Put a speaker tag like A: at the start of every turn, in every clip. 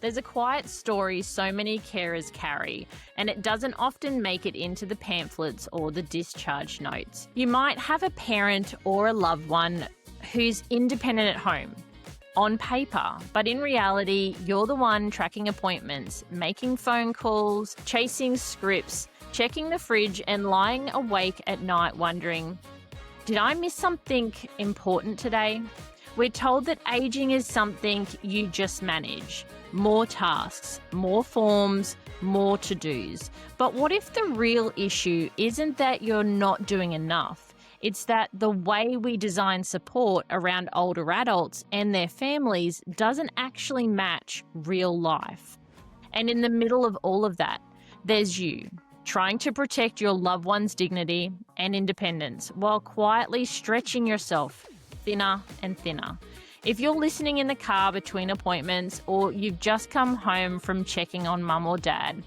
A: There's a quiet story so many carers carry, and it doesn't often make it into the pamphlets or the discharge notes. You might have a parent or a loved one who's independent at home, on paper, but in reality, you're the one tracking appointments, making phone calls, chasing scripts, checking the fridge, and lying awake at night wondering, did I miss something important today? We're told that aging is something you just manage. More tasks, more forms, more to-dos. But what if the real issue isn't that you're not doing enough? It's that the way we design support around older adults and their families doesn't actually match real life. And in the middle of all of that, there's you, trying to protect your loved one's dignity and independence while quietly stretching yourself thinner and thinner. If you're listening in the car between appointments, or you've just come home from checking on mum or dad,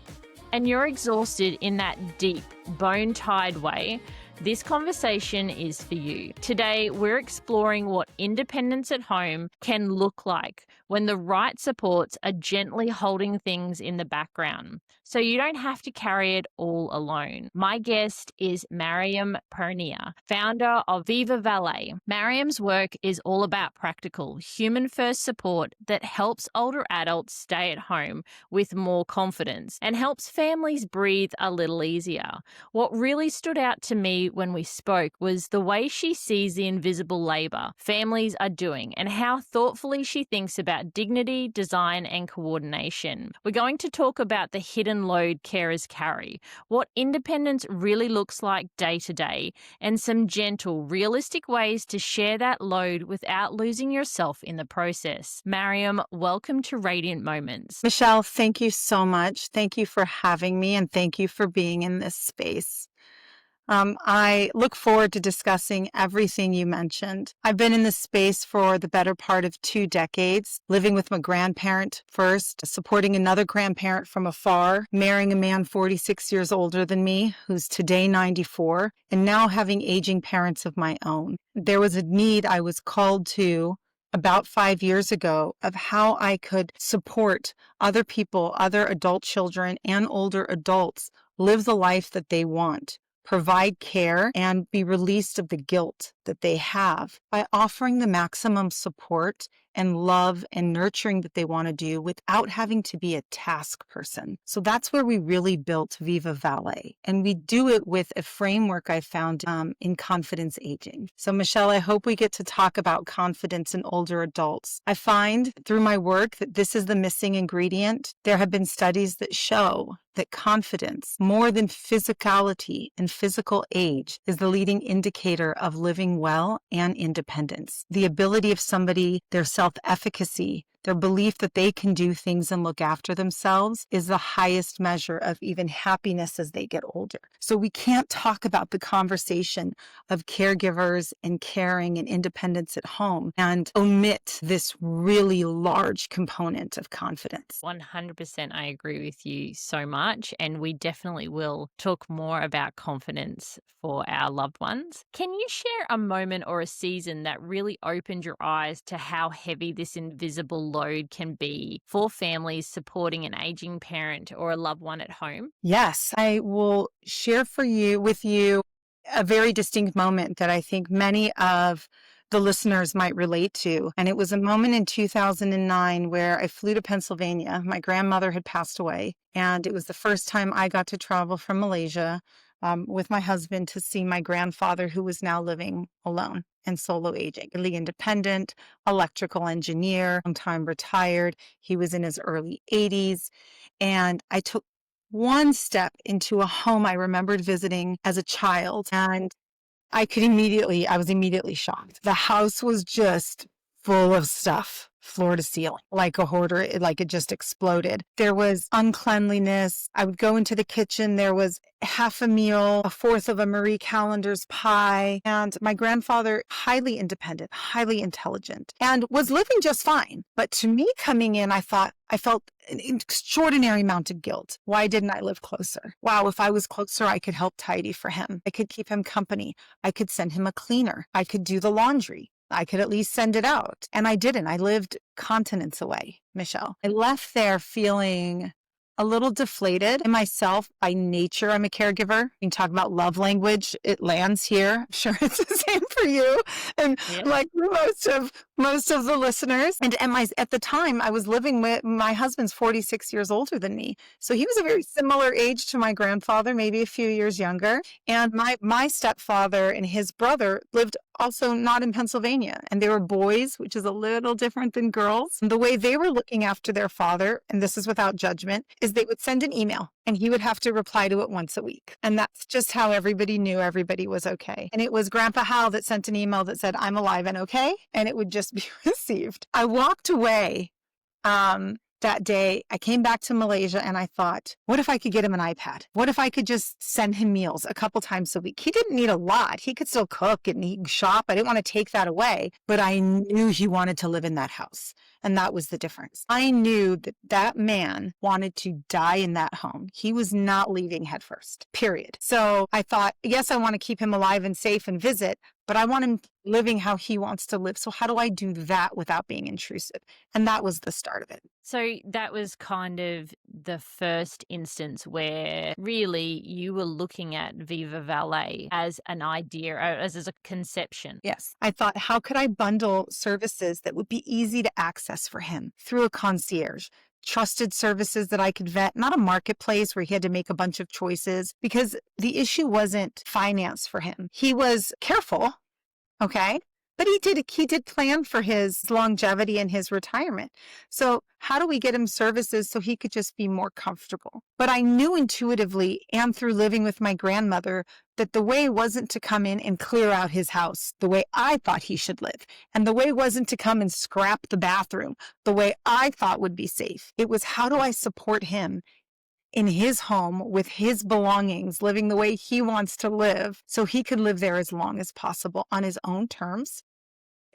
A: and you're exhausted in that deep, bone-tied way, this conversation is for you. Today, we're exploring what independence at home can look like when the right supports are gently holding things in the background, so you don't have to carry it all alone. My guest is Mariam Parineh, founder of Viva Valet. Mariam's work is all about practical, human-first support that helps older adults stay at home with more confidence and helps families breathe a little easier. What really stood out to me when we spoke was the way she sees the invisible labor families are doing and how thoughtfully she thinks about dignity, design, and coordination. We're going to talk about the hidden load carers carry, what independence really looks like day to day, and some gentle, realistic ways to share that load without losing yourself in the process. Mariam, welcome to Radiant Moments.
B: Michelle, thank you so much. Thank you for having me, and thank you for being in this space. I look forward to discussing everything you mentioned. I've been in this space for the better part of 2 decades, living with my grandparent first, supporting another grandparent from afar, marrying a man 46 years older than me, who's today 94, and now having aging parents of my own. There was a need I was called to about 5 years ago of how I could support other people, other adult children and older adults live the life that they want, provide care, and be released of the guilt that they have by offering the maximum support and love and nurturing that they want to do without having to be a task person. So that's where we really built Viva Valet. And we do it with a framework I found in confidence aging. So Michelle, I hope we get to talk about confidence in older adults. I find through my work that this is the missing ingredient. There have been studies that show that confidence, more than physicality and physical age, is the leading indicator of living well and independence. The ability of somebody, their self-efficacy, their belief that they can do things and look after themselves is the highest measure of even happiness as they get older. So we can't talk about the conversation of caregivers and caring and independence at home and omit this really large component of confidence.
A: 100% I agree with you so much, and we definitely will talk more about confidence for our loved ones. Can you share a moment or a season that really opened your eyes to how heavy this invisible load can be for families supporting an aging parent or a loved one at home?
B: Yes, I will share with you a very distinct moment that I think many of the listeners might relate to. And it was a moment in 2009 where I flew to Pennsylvania. My grandmother had passed away, and it was the first time I got to travel from Malaysia with my husband to see my grandfather, who was now living alone and solo aging, really independent, electrical engineer, sometime retired. He was in his early 80s. And I took one step into a home I remembered visiting as a child, and I was immediately shocked. The house was just full of stuff, floor to ceiling, like a hoarder, like it just exploded. There was uncleanliness. I would go into the kitchen. There was half a meal, a fourth of a Marie Callender's pie. And my grandfather, highly independent, highly intelligent, and was living just fine. But to me coming in, I felt an extraordinary amount of guilt. Why didn't I live closer? Wow, if I was closer, I could help tidy for him. I could keep him company. I could send him a cleaner. I could do the laundry. I could at least send it out. And I didn't. I lived continents away, Michelle. I left there feeling a little deflated in myself. By nature, I'm a caregiver. You can talk about love language. It lands here. I'm sure it's the same for you. And
A: Yeah.
B: like most of the listeners. And at the time I was living with my husband's 46 years older than me. So he was a very similar age to my grandfather, maybe a few years younger. And my stepfather and his brother lived also not in Pennsylvania. And they were boys, which is a little different than girls. And the way they were looking after their father, and this is without judgment, is they would send an email and he would have to reply to it once a week. And that's just how everybody knew everybody was okay. And it was Grandpa Hal that sent an email that said, I'm alive and okay. And it would just be received. I walked away that day. I came back to Malaysia and I thought, what if I could get him an iPad? What if I could just send him meals a couple times a week? He didn't need a lot. He could still cook and he could shop. I didn't want to take that away, but I knew he wanted to live in that house. And that was the difference. I knew that that man wanted to die in that home. He was not leaving headfirst, period. So I thought, yes, I want to keep him alive and safe and visit, but I want him living how he wants to live. So how do I do that without being intrusive? And that was the start of it.
A: So that was kind of the first instance where really you were looking at Viva Valet as an idea, or as a conception.
B: Yes. I thought, how could I bundle services that would be easy to access for him through a concierge? Trusted services that I could vet, not a marketplace where he had to make a bunch of choices, because the issue wasn't finance for him. He was careful, okay? But he did plan for his longevity and his retirement. So how do we get him services so he could just be more comfortable? But I knew intuitively and through living with my grandmother that the way wasn't to come in and clear out his house the way I thought he should live. And the way wasn't to come and scrap the bathroom the way I thought would be safe. It was, how do I support him in his home with his belongings, living the way he wants to live so he could live there as long as possible on his own terms,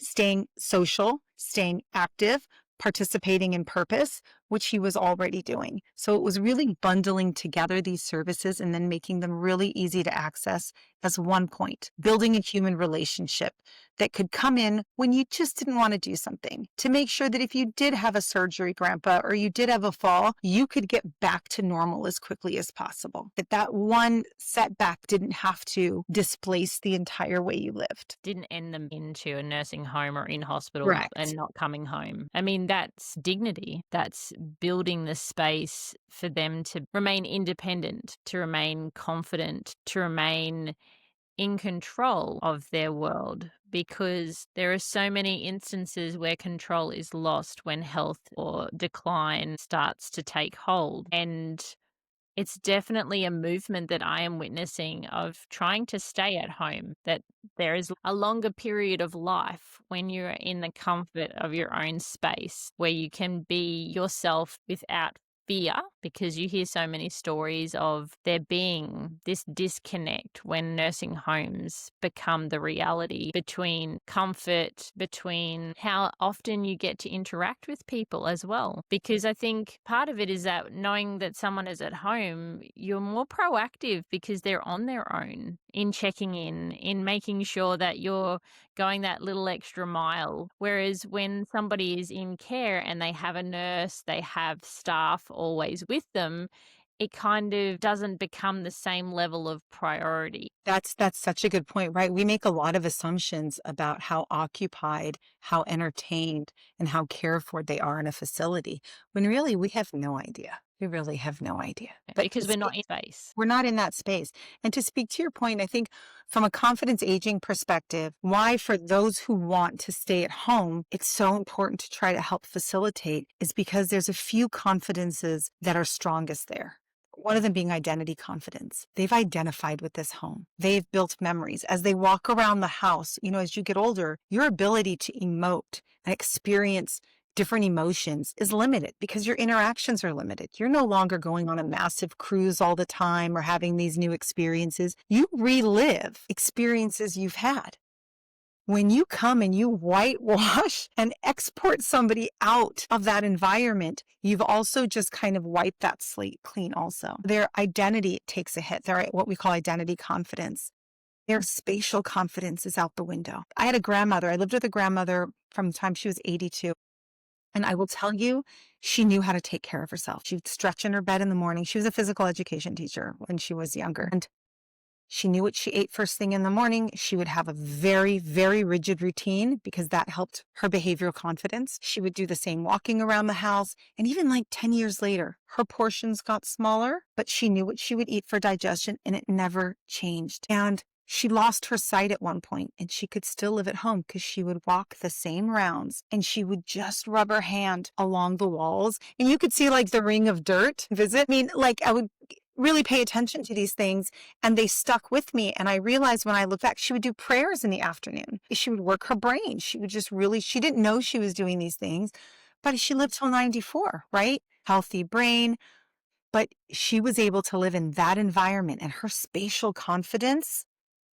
B: staying social, staying active, participating in purpose, which he was already doing. So it was really bundling together these services and then making them really easy to access as one point, building a human relationship that could come in when you just didn't want to do something, to make sure that if you did have a surgery, Grandpa, or you did have a fall, you could get back to normal as quickly as possible. That one setback didn't have to displace the entire way you lived.
A: Didn't end them into a nursing home or in hospital.
B: Correct.
A: And not coming home. I mean, that's dignity. That's building the space for them to remain independent, to remain confident, to remain in control of their world, because there are so many instances where control is lost when health or decline starts to take hold. And it's definitely a movement that I am witnessing of trying to stay at home, that there is a longer period of life when you're in the comfort of your own space, where you can be yourself without fear, because you hear so many stories of there being this disconnect when nursing homes become the reality between comfort, between how often you get to interact with people as well. Because I think part of it is that knowing that someone is at home, you're more proactive because they're on their own in checking in making sure that you're going that little extra mile. Whereas when somebody is in care and they have a nurse, they have staff always with them, it kind of doesn't become the same level of priority.
B: That's such a good point, right? We make a lot of assumptions about how occupied, how entertained, and how cared for they are in a facility, when really we have no idea. We really have no idea.
A: But because we're not in space.
B: We're not in that space. And to speak to your point, I think from a confidence aging perspective, why for those who want to stay at home, it's so important to try to help facilitate is because there's a few confidences that are strongest there. One of them being identity confidence. They've identified with this home. They've built memories. As they walk around the house, as you get older, your ability to emote and experience different emotions is limited because your interactions are limited. You're no longer going on a massive cruise all the time or having these new experiences. You relive experiences you've had. When you come and you whitewash and export somebody out of that environment, you've also just kind of wiped that slate clean also. Their identity takes a hit. They're what we call identity confidence. Their spatial confidence is out the window. I had a grandmother. I lived with a grandmother from the time she was 82. And I will tell you, she knew how to take care of herself. She would stretch in her bed in the morning. She was a physical education teacher when she was younger. And she knew what she ate first thing in the morning. She would have a very, very rigid routine because that helped her behavioral confidence. She would do the same walking around the house. And even like 10 years later, her portions got smaller, but she knew what she would eat for digestion and it never changed. And she lost her sight at one point and she could still live at home because she would walk the same rounds and she would just rub her hand along the walls and you could see like the ring of dirt visit. I mean, like I would really pay attention to these things and they stuck with me. And I realized when I look back, she would do prayers in the afternoon. She would work her brain. She would just really, she didn't know she was doing these things, but she lived till 94, right? Healthy brain. But she was able to live in that environment and her spatial confidence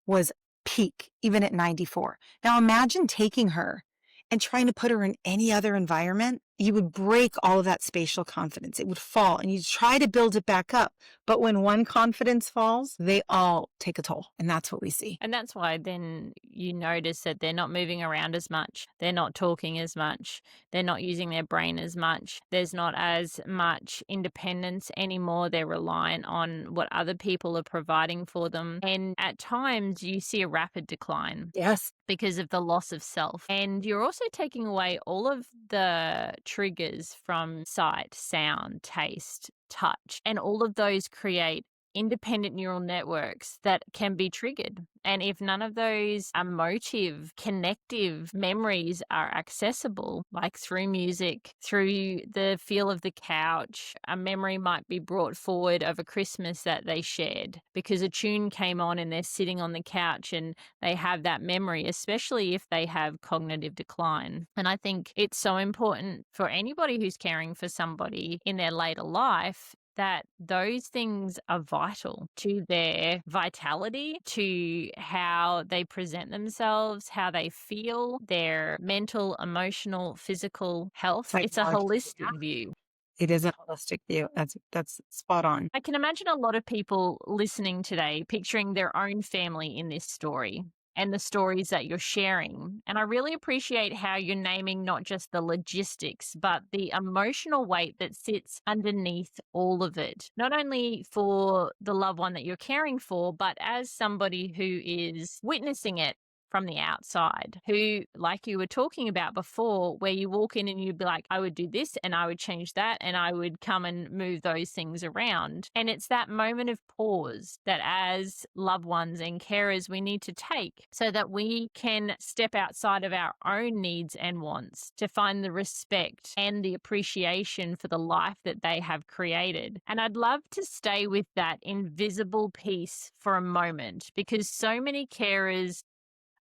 B: was peak, even at 94. Now imagine taking her and trying to put her in any other environment. You would break all of that spatial confidence. It would fall and you try to build it back up. But when one confidence falls, they all take a toll. And that's what we see.
A: And that's why then you notice that they're not moving around as much. They're not talking as much. They're not using their brain as much. There's not as much independence anymore. They're reliant on what other people are providing for them. And at times you see a rapid decline.
B: Yes.
A: Because of the loss of self. And you're also taking away all of the triggers from sight, sound, taste, touch, and all of those create independent neural networks that can be triggered. And if none of those emotive, connective memories are accessible, like through music, through the feel of the couch, a memory might be brought forward of a Christmas that they shared because a tune came on and they're sitting on the couch and they have that memory, especially if they have cognitive decline. And I think it's so important for anybody who's caring for somebody in their later life that those things are vital to their vitality, to how they present themselves, how they feel, their mental, emotional, physical health. It's a holistic view.
B: It is a holistic view. That's spot on.
A: I can imagine a lot of people listening today picturing their own family in this story and the stories that you're sharing. And I really appreciate how you're naming not just the logistics, but the emotional weight that sits underneath all of it. Not only for the loved one that you're caring for, but as somebody who is witnessing it from the outside, who, like you were talking about before, where you walk in and you'd be like, I would do this and I would change that and I would come and move those things around. And it's that moment of pause that as loved ones and carers we need to take so that we can step outside of our own needs and wants to find the respect and the appreciation for the life that they have created. And I'd love to stay with that invisible piece for a moment because so many carers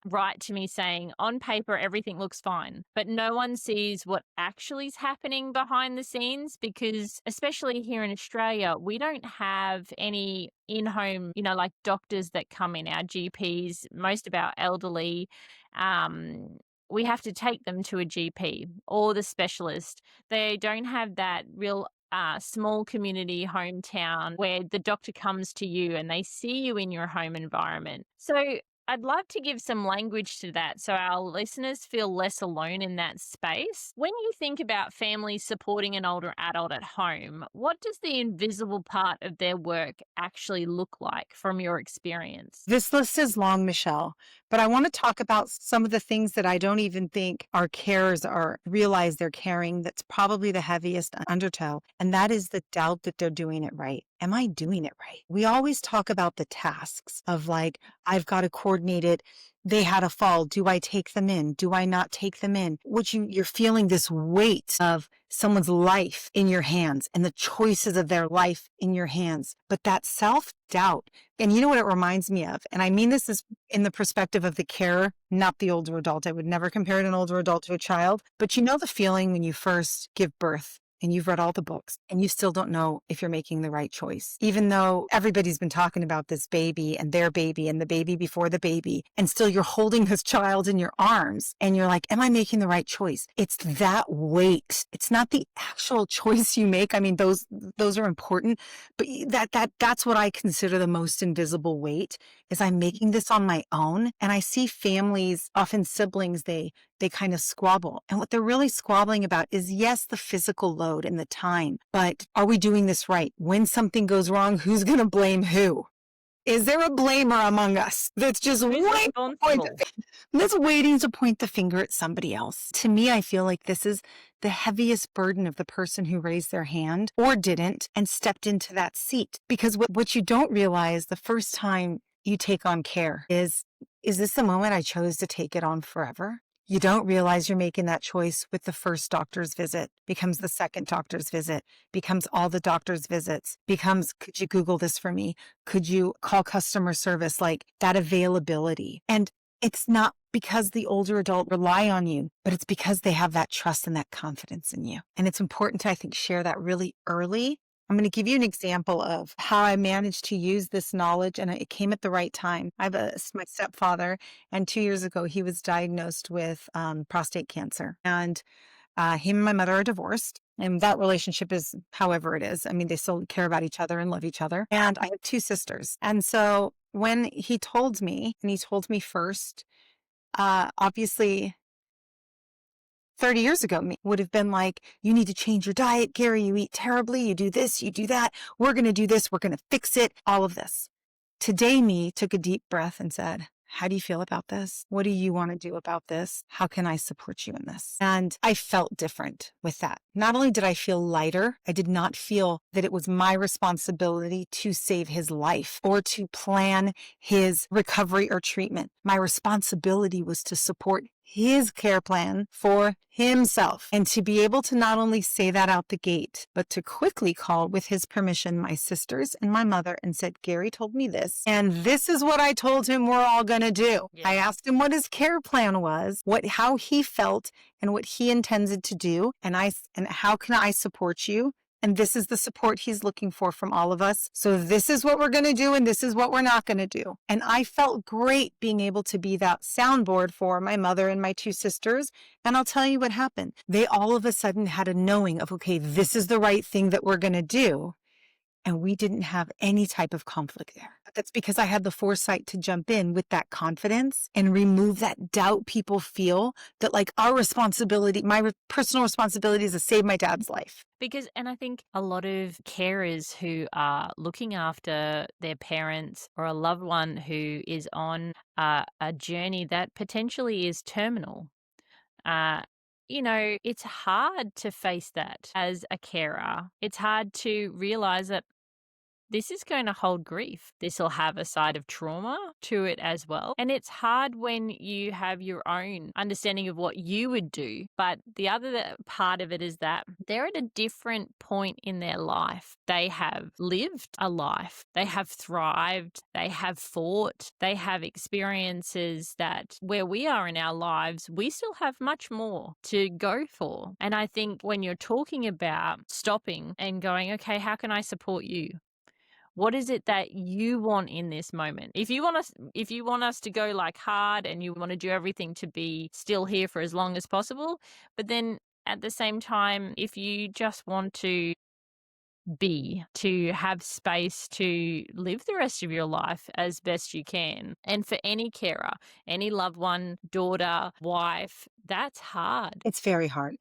A: write to me saying, on paper, everything looks fine, but no one sees what actually is happening behind the scenes because, especially here in Australia, we don't have any in-home, like doctors that come in, our GPs, most of our elderly, we have to take them to a GP or the specialist. They don't have that real small community hometown where the doctor comes to you and they see you in your home environment. So I'd love to give some language to that so our listeners feel less alone in that space. When you think about families supporting an older adult at home, what does the invisible part of their work actually look like from your experience?
B: This list is long, Michelle, but I want to talk about some of the things that I don't even think our carers realize they're carrying that's probably the heaviest undertow, and that is the doubt that they're doing it right. Am I doing it right? We always talk about the tasks of like, I've got to coordinate it. They had a fall. Do I take them in? Do I not take them in? You're feeling this weight of someone's life in your hands and the choices of their life in your hands. But that self-doubt, and you know what it reminds me of? And I mean, this is in the perspective of the carer, not the older adult. I would never compare an older adult to a child. But you know the feeling when you first give birth and you've read all the books and you still don't know if you're making the right choice, even though everybody's been talking about this baby and their baby and the baby before the baby, and still you're holding this child in your arms and you're like, am I making the right choice? It's that weight. It's not the actual choice you make. I mean, those are important, but that's what I consider the most invisible weight, is I'm making this on my own. And I see families, often siblings, they kind of squabble. And what they're really squabbling about is, yes, the physical load and the time, but are we doing this right? When something goes wrong, who's going to blame who? Is there a blamer among us that's just waiting to point the finger at somebody else? To me, I feel like this is the heaviest burden of the person who raised their hand or didn't and stepped into that seat. Because what you don't realize the first time you take on care is this the moment I chose to take it on forever? You don't realize you're making that choice with the first doctor's visit, becomes the second doctor's visit, becomes all the doctor's visits, becomes, could you Google this for me? Could you call customer service? Like that availability. And it's not because the older adult rely on you, but it's because they have that trust and that confidence in you. And it's important to, I think, share that really early. I'm going to give you an example of how I managed to use this knowledge, and it came at the right time. I have my stepfather, and 2 years ago, he was diagnosed with prostate cancer. And him and my mother are divorced, and that relationship is however it is. I mean, they still care about each other and love each other. And I have 2 sisters. And so when he told me, and he told me first, obviously 30 years ago, me would have been like, you need to change your diet, Gary, you eat terribly, you do this, you do that, we're going to do this, we're going to fix it, all of this. Today, me took a deep breath and said, how do you feel about this? What do you want to do about this? How can I support you in this? And I felt different with that. Not only did I feel lighter, I did not feel that it was my responsibility to save his life or to plan his recovery or treatment. My responsibility was to support his care plan for himself, and to be able to not only say that out the gate, but to quickly call, with his permission, my sisters and my mother and said, Gary told me this, and this is what I told him we're all going to do. Yeah. I asked him what his care plan was, how he felt and what he intended to do. And how can I support you? And this is the support he's looking for from all of us. So this is what we're going to do, and this is what we're not going to do. And I felt great being able to be that soundboard for my mother and my 2 sisters. And I'll tell you what happened. They all of a sudden had a knowing of, okay, this is the right thing that we're going to do. And we didn't have any type of conflict there. That's because I had the foresight to jump in with that confidence and remove that doubt people feel that, like, our responsibility, my personal responsibility is to save my dad's life.
A: And I think a lot of carers who are looking after their parents or a loved one who is on a journey that potentially is terminal, it's hard to face that as a carer. It's hard to realize that this is going to hold grief. This will have a side of trauma to it as well. And it's hard when you have your own understanding of what you would do. But the other part of it is that they're at a different point in their life. They have lived a life. They have thrived. They have fought. They have experiences that where we are in our lives, we still have much more to go for. And I think when you're talking about stopping and going, okay, how can I support you? What is it that you want in this moment? If you want us to go like hard and you want to do everything to be still here for as long as possible, but then at the same time, if you just want to have space to live the rest of your life as best you can. And for any carer, any loved one, daughter, wife, that's hard.
B: It's very hard.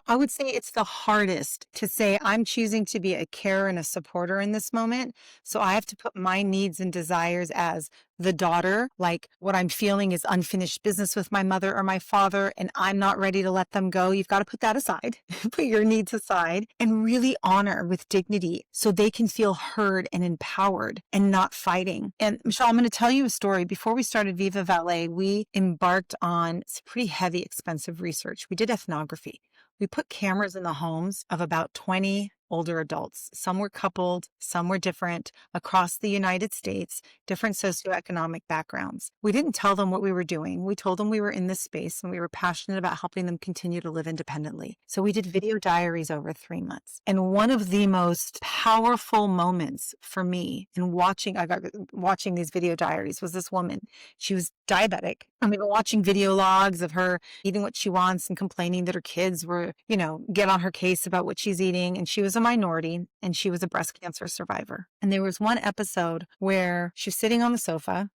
B: I would say it's the hardest to say, I'm choosing to be a carer and a supporter in this moment. So I have to put my needs and desires as the daughter, like what I'm feeling is unfinished business with my mother or my father, and I'm not ready to let them go. You've got to put that aside, put your needs aside, and really honor with dignity so they can feel heard and empowered and not fighting. And Michelle, I'm going to tell you a story. Before we started Viva Valet, we embarked on some pretty heavy, expensive research. We did ethnography. We put cameras in the homes of about 20 older adults. Some were coupled, some were different across the United States, different socioeconomic backgrounds. We didn't tell them what we were doing. We told them we were in this space and we were passionate about helping them continue to live independently. So we did video diaries over 3 months. And one of the most powerful moments for me in watching these video diaries was this woman. She was diabetic. And we were watching video logs of her eating what she wants and complaining that her kids were, get on her case about what she's eating. And she was a minority and she was a breast cancer survivor. And there was one episode where she's sitting on the sofa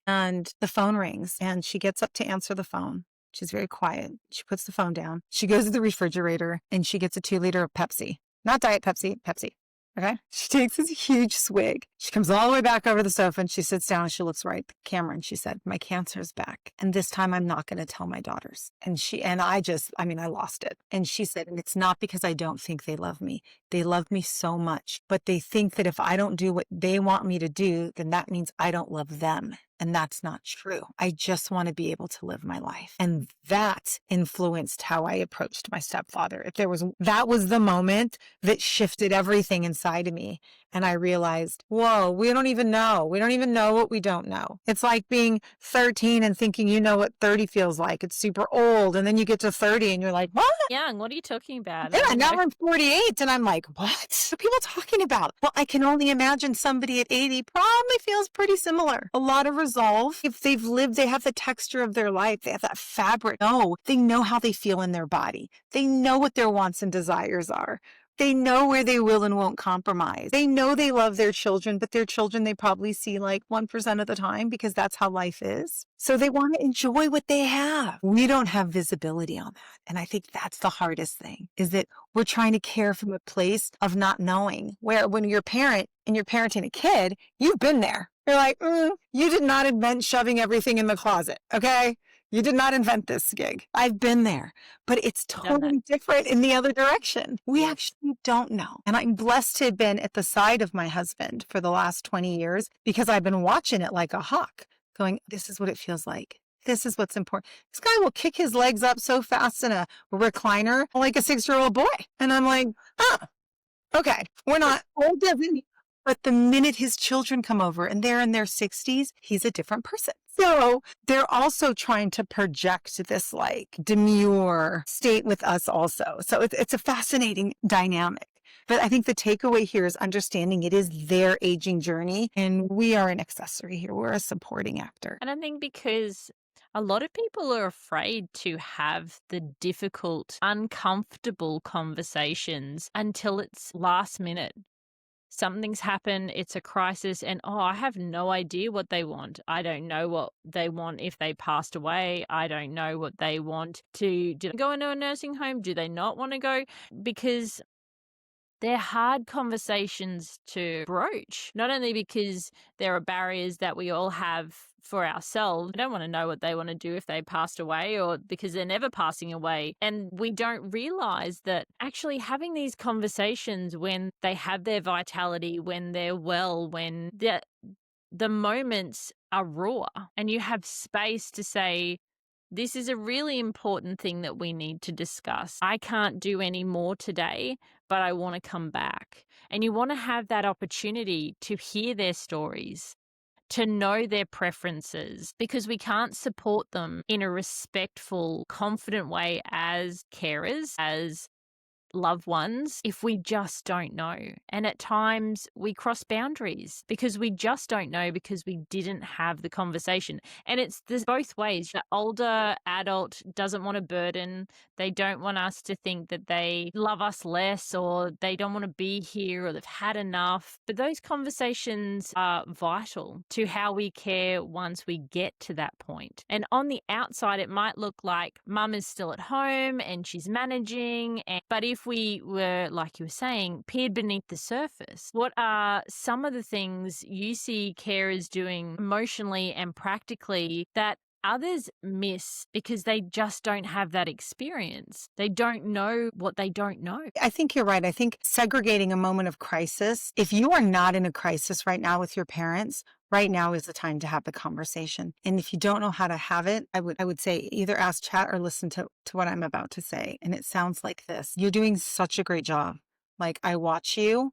B: and the phone rings and she gets up to answer the phone. She's very quiet. She puts the phone down. She goes to the refrigerator and she gets a 2-liter of Pepsi. Not Diet Pepsi, Pepsi. Okay. She takes this huge swig. She comes all the way back over to the sofa and she sits down and she looks right at the camera and she said, my cancer is back. And this time I'm not going to tell my daughters. I lost it. And she said, and it's not because I don't think they love me. They love me so much, but they think that if I don't do what they want me to do, then that means I don't love them. And that's not true. I just want to be able to live my life. And that influenced how I approached my stepfather. That was the moment that shifted everything inside of me. And I realized, whoa, we don't even know. We don't even know what we don't know. It's like being 13 and thinking you know what 30 feels like. It's super old. And then you get to 30 and you're like, what?
A: Young, what are you talking about?
B: Yeah, now I'm 48 and I'm like, what are people talking about? Well, I can only imagine somebody at 80 probably feels pretty similar. A lot of resolve. If they've lived, they have the texture of their life. They have that fabric. No, they know how they feel in their body. They know what their wants and desires are. They know where they will and won't compromise. They know they love their children, but their children they probably see like 1% of the time because that's how life is. So they want to enjoy what they have. We don't have visibility on that. And I think that's the hardest thing, is that we're trying to care from a place of not knowing, where when you're a parent and you're parenting a kid, you've been there. You're like, you did not invent shoving everything in the closet, okay? You did not invent this gig. I've been there, but it's totally different in the other direction. We actually don't know. And I'm blessed to have been at the side of my husband for the last 20 years because I've been watching it like a hawk, going, this is what it feels like. This is what's important. This guy will kick his legs up so fast in a recliner like a 6-year-old boy. And I'm like, okay, we're not old, doesn't. But the minute his children come over and they're in their 60s, he's a different person. So they're also trying to project this like demure state with us also. So it's a fascinating dynamic. But I think the takeaway here is understanding it is their aging journey and we are an accessory here. We're a supporting actor.
A: And I think because a lot of people are afraid to have the difficult, uncomfortable conversations until it's last minute. Something's happened, it's a crisis, and I have no idea what they want. I don't know what they want if they passed away. I don't know what they want to do. Go into a nursing home? Do they not want to go? Because they're hard conversations to broach, not only because there are barriers that we all have for ourselves. I don't want to know what they want to do if they passed away or because they're never passing away. And we don't realize that actually having these conversations when they have their vitality, when they're well, when the moments are raw and you have space to say, this is a really important thing that we need to discuss. I can't do any more today, but I want to come back. And you want to have that opportunity to hear their stories, to know their preferences, because we can't support them in a respectful, confident way as carers, as loved ones, if we just don't know. And at times we cross boundaries because we just don't know because we didn't have the conversation. And it's both ways. The older adult doesn't want to burden. They don't want us to think that they love us less or they don't want to be here or they've had enough. But those conversations are vital to how we care once we get to that point. And on the outside, it might look like mum is still at home and she's managing. But if we were, like you were saying, peered beneath the surface, what are some of the things you see carers doing emotionally and practically that others miss because they just don't have that experience? They don't know what they don't know.
B: I think you're right. I think segregating a moment of crisis, if you are not in a crisis right now with your parents, right now is the time to have the conversation. And if you don't know how to have it, I would say either ask chat or listen to what I'm about to say. And it sounds like this. You're doing such a great job Like, I watch you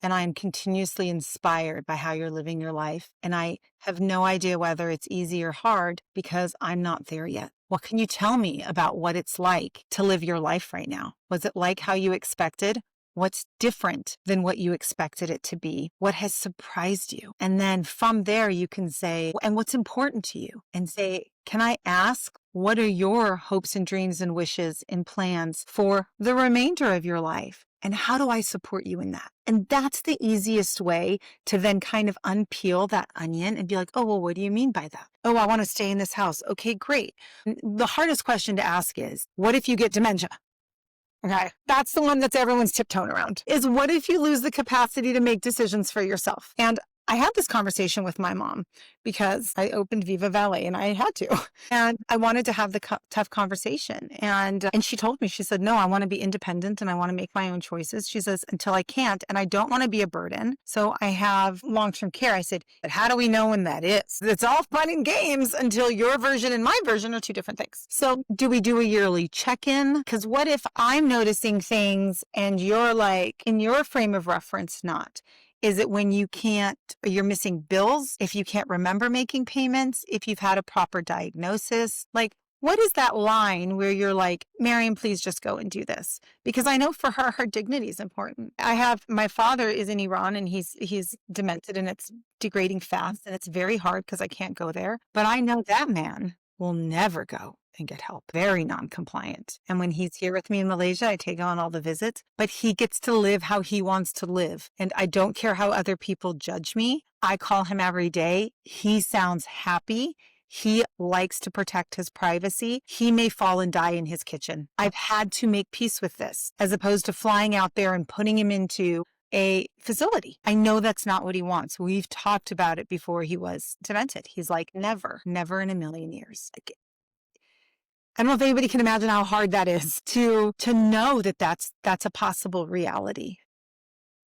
B: and I am continuously inspired by how you're living your life. And I have no idea whether it's easy or hard because I'm not there yet. What can you tell me about what it's like to live your life right now? Was it like how you expected? What's different than what you expected it to be? What has surprised you? And then from there, you can say, and what's important to you? And say, can I ask, what are your hopes and dreams and wishes and plans for the remainder of your life? And how do I support you in that? And that's the easiest way to then kind of unpeel that onion and be like, oh, well, what do you mean by that? Oh, I want to stay in this house. Okay, great. The hardest question to ask is, what if you get dementia? Okay, that's the one that's everyone's tiptoeing around, is what if you lose the capacity to make decisions for yourself? And I had this conversation with my mom because I opened Viva Valet and I had to. And I wanted to have the tough conversation. And she told me, she said, no, I want to be independent and I want to make my own choices. She says, until I can't, and I don't want to be a burden. So I have long-term care. I said, but how do we know when that is? It's all fun and games until your version and my version are two different things. So do we do a yearly check-in? Because what if I'm noticing things and you're like, in your frame of reference, not? Is it when you can't, or you're missing bills, if you can't remember making payments, if you've had a proper diagnosis? Like, what is that line where you're like, Mariam, please just go and do this? Because I know for her, her dignity is important. My father is in Iran and he's demented and it's degrading fast and it's very hard because I can't go there. But I know that man will never go and get help. Very non-compliant. And when he's here with me in Malaysia, I take on all the visits, but he gets to live how he wants to live. And I don't care how other people judge me. I call him every day. He sounds happy. He likes to protect his privacy. He may fall and die in his kitchen. I've had to make peace with this as opposed to flying out there and putting him into a facility. I know that's not what he wants. We've talked about it before he was demented. He's like, never, never in a million years. I don't know if anybody can imagine how hard that is to know that that's a possible reality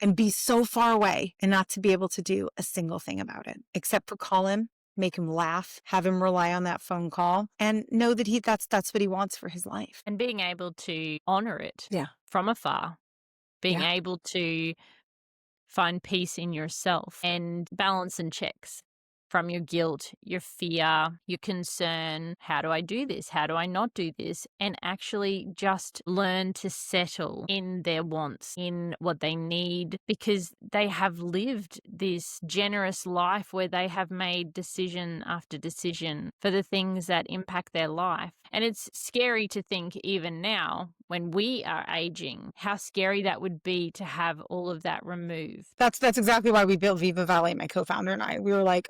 B: and be so far away and not to be able to do a single thing about it, except for call him, make him laugh, have him rely on that phone call and know that that's what he wants for his life.
A: And being able to honor it
B: Yeah.
A: from afar, being able to find peace in yourself and balance and checks from your guilt, your fear, your concern. How do I do this? How do I not do this? And actually just learn to settle in their wants, in what they need, because they have lived this generous life where they have made decision after decision for the things that impact their life. And it's scary to think even now when we are aging, how scary that would be to have all of that removed.
B: That's exactly why we built Viva Valet, my co-founder and I. We were like,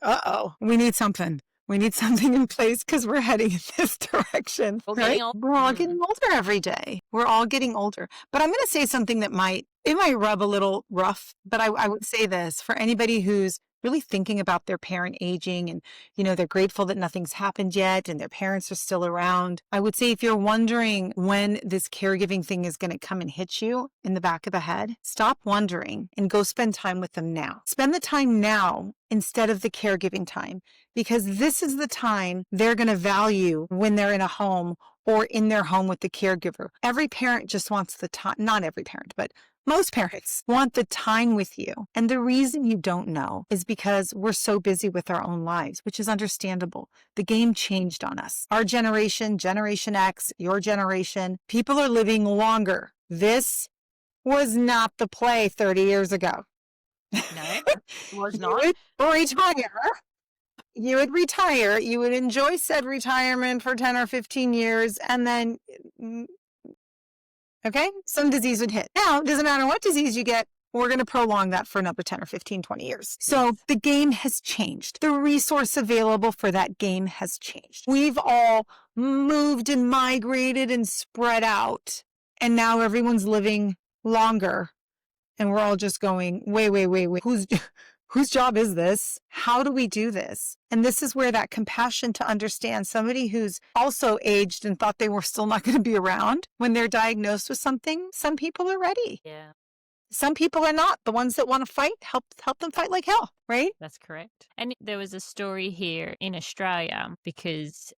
B: we need something. We need something in place because we're heading in this direction. We're all getting older every day. We're all getting older. But I'm going to say something that might rub a little rough, but I would say this for anybody who's really thinking about their parent aging and, they're grateful that nothing's happened yet and their parents are still around. I would say if you're wondering when this caregiving thing is going to come and hit you in the back of the head, stop wondering and go spend time with them now. Spend the time now instead of the caregiving time, because this is the time they're going to value when they're in a home or in their home with the caregiver. Every parent just wants the time, not every parent, but most parents want the time with you. And the reason you don't know is because we're so busy with our own lives, which is understandable. The game changed on us. Our generation, Generation X, your generation, people are living longer. This was not the play 30 years ago.
A: No, it was not.
B: You would retire. You would enjoy said retirement for 10 or 15 years. And then some disease would hit. Now, it doesn't matter what disease you get, we're going to prolong that for another 10 or 15, 20 years. So the game has changed. The resource available for that game has changed. We've all moved and migrated and spread out. And now everyone's living longer. And we're all just going, wait. Whose job is this? How do we do this? And this is where that compassion to understand somebody who's also aged and thought they were still not going to be around when they're diagnosed with something. Some people are ready.
A: Yeah.
B: Some people are not. The ones that want to fight, help them fight like hell, right?
A: That's correct. And there was a story here in Australia because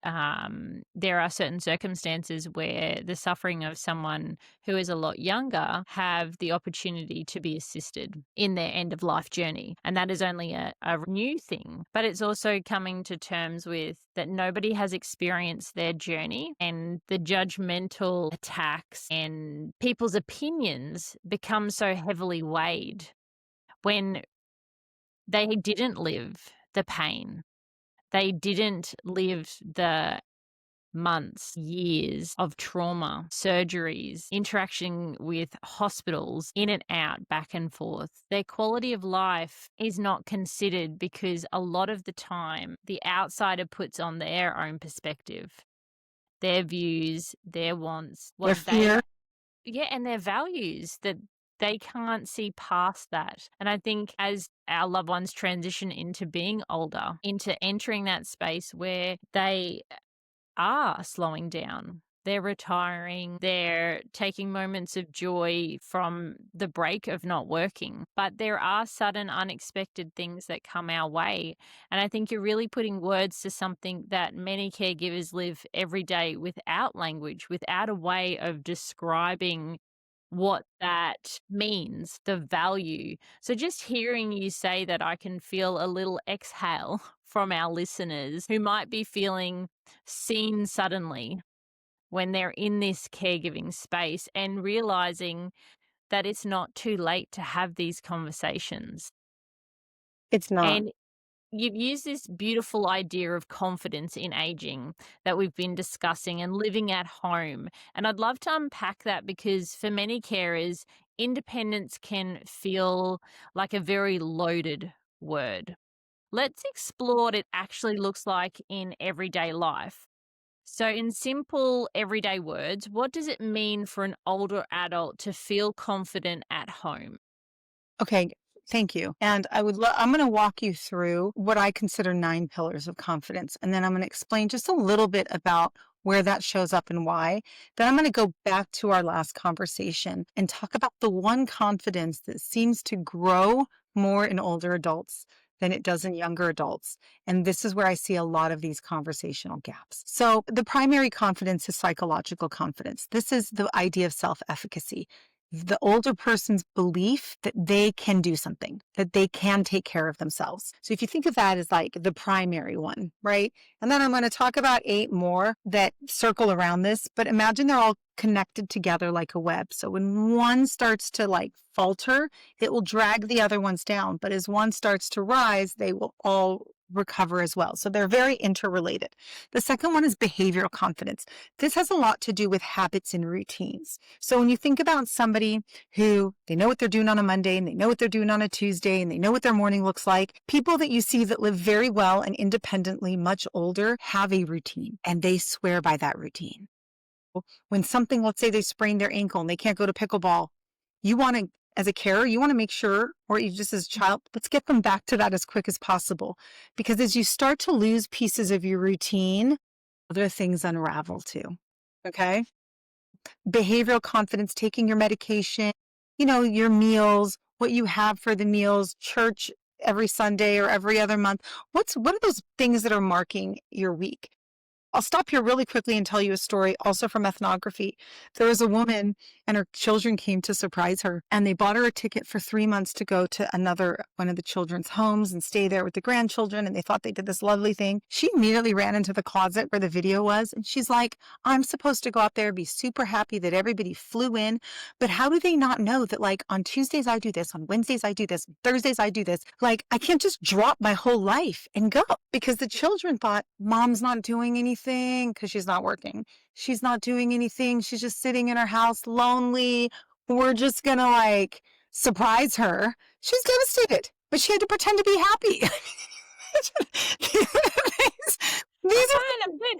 A: there are certain circumstances where the suffering of someone who is a lot younger have the opportunity to be assisted in their end of life journey. And that is only a new thing, but it's also coming to terms with that nobody has experienced their journey, and the judgmental attacks and people's opinions become so heavily weighed when they didn't live the pain. They didn't live the months, years of trauma, surgeries, interaction with hospitals, in and out, back and forth. Their quality of life is not considered because a lot of the time the outsider puts on their own perspective, their views, their wants,
B: Their fear.
A: and their values, that they can't see past that. And I think as our loved ones transition into being older, into entering that space where they are slowing down, they're retiring, they're taking moments of joy from the break of not working. But there are sudden, unexpected things that come our way. And I think you're really putting words to something that many caregivers live every day without language, without a way of describing what that means, the value. So just hearing you say that, I can feel a little exhale from our listeners who might be feeling seen suddenly when they're in this caregiving space, and realizing that it's not too late to have these conversations.
B: It's not.
A: And you've used this beautiful idea of confidence in aging that we've been discussing and living at home. And I'd love to unpack that, because for many carers, independence can feel like a very loaded word. Let's explore what it actually looks like in everyday life. So, in simple everyday words, what does it mean for an older adult to feel confident at home?
B: Okay, thank you. And I'm going to walk you through what I consider 9 pillars of confidence. And then I'm going to explain just a little bit about where that shows up and why. Then I'm going to go back to our last conversation and talk about the one confidence that seems to grow more in older adults than it does in younger adults. And this is where I see a lot of these conversational gaps. So the primary confidence is psychological confidence. This is the idea of self-efficacy. The older person's belief that they can do something, that they can take care of themselves. So if you think of that as like the primary one, right? And then I'm going to talk about 8 more that circle around this, but imagine they're all connected together like a web. So when one starts to like falter, it will drag the other ones down. But as one starts to rise, they will all recover as well. So they're very interrelated. The second one is behavioral confidence. This has a lot to do with habits and routines. So when you think about somebody who they know what they're doing on a Monday and they know what they're doing on a Tuesday and they know what their morning looks like, people that you see that live very well and independently, much older, have a routine and they swear by that routine. When something, let's say they sprain their ankle and they can't go to pickleball, you want to, as a carer, you want to make sure, or you just as a child, let's get them back to that as quick as possible. Because as you start to lose pieces of your routine, other things unravel too. Okay? Behavioral confidence, taking your medication, your meals, what you have for the meals, church every Sunday or every other month. What are those things that are marking your week? I'll stop here really quickly and tell you a story also from ethnography. There was a woman and her children came to surprise her, and they bought her a ticket for 3 months to go to one of the children's homes and stay there with the grandchildren, and they thought they did this lovely thing. She immediately ran into the closet where the video was, and she's like, I'm supposed to go out there and be super happy that everybody flew in, but how do they not know that like on Tuesdays I do this, on Wednesdays I do this, Thursdays I do this? Like I can't just drop my whole life and go, because the children thought mom's not doing anything because she's not working. She's not doing anything. She's just sitting in her house lonely. We're just going to like surprise her. She's devastated, but she had to pretend to be happy. These are
A: I'm good.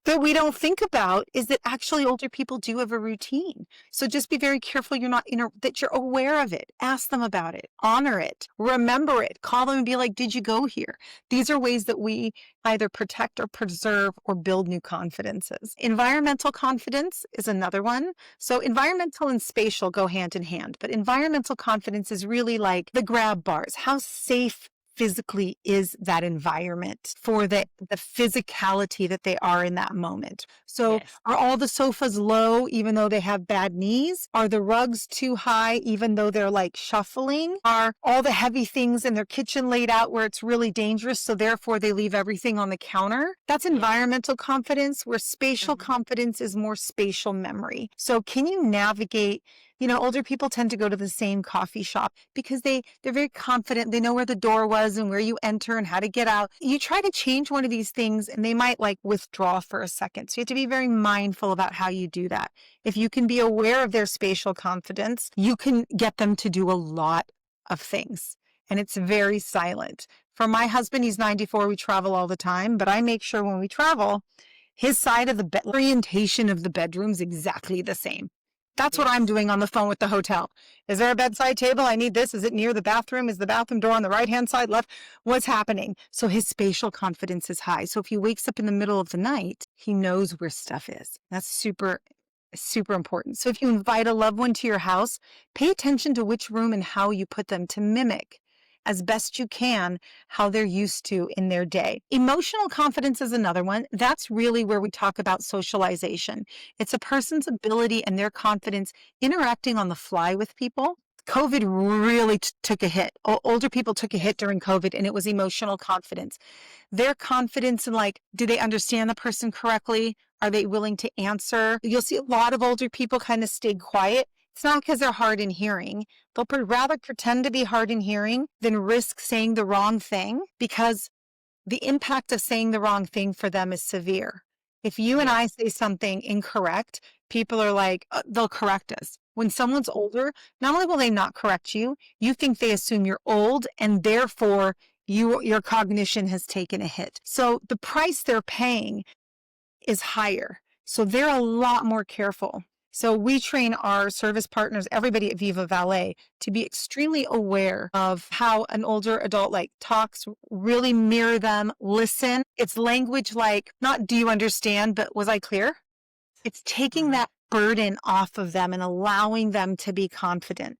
B: that we don't think about is that actually older people do have a routine. So just be very careful that you're aware of it. Ask them about it, honor it, remember it, call them and be like, did you go here? These are ways that we either protect or preserve or build new confidences. Environmental confidence is another one. So environmental and spatial go hand in hand, but environmental confidence is really like the grab bars. How safe physically is that environment for the physicality that they are in that moment. So
A: Yes.
B: are all the sofas low even though they have bad knees? Are the rugs too high even though they're like shuffling? Are all the heavy things in their kitchen laid out where it's really dangerous, so therefore they leave everything on the counter? That's environmental confidence, where spatial confidence is more spatial memory. So can you navigate? Older people tend to go to the same coffee shop because they're very confident. They know where the door was and where you enter and how to get out. You try to change one of these things and they might like withdraw for a second. So you have to be very mindful about how you do that. If you can be aware of their spatial confidence, you can get them to do a lot of things. And it's very silent. For my husband, he's 94. We travel all the time, but I make sure when we travel, his side of the bed orientation of the bedroom is exactly the same. That's what I'm doing on the phone with the hotel. Is there a bedside table? I need this. Is it near the bathroom? Is the bathroom door on the right-hand side, left? What's happening? So his spatial confidence is high. So if he wakes up in the middle of the night, he knows where stuff is. That's super, super important. So if you invite a loved one to your house, pay attention to which room and how you put them to mimic as best you can how they're used to in their day. Emotional confidence is another one. That's really where we talk about socialization. It's a person's ability and their confidence interacting on the fly with people. COVID really took a hit. Older people took a hit during COVID, and it was emotional confidence. Their confidence in like, do they understand the person correctly? Are they willing to answer? You'll see a lot of older people kind of stay quiet. It's not because they're hard in hearing. They'll rather pretend to be hard in hearing than risk saying the wrong thing, because the impact of saying the wrong thing for them is severe. If you and I say something incorrect, people are like, they'll correct us. When someone's older, not only will they not correct you, you think they assume you're old, and therefore your cognition has taken a hit. So the price they're paying is higher. So they're a lot more careful. So we train our service partners, everybody at Viva Valet, to be extremely aware of how an older adult like talks, really mirror them, listen. It's language like, not do you understand, but was I clear? It's taking that burden off of them and allowing them to be confident,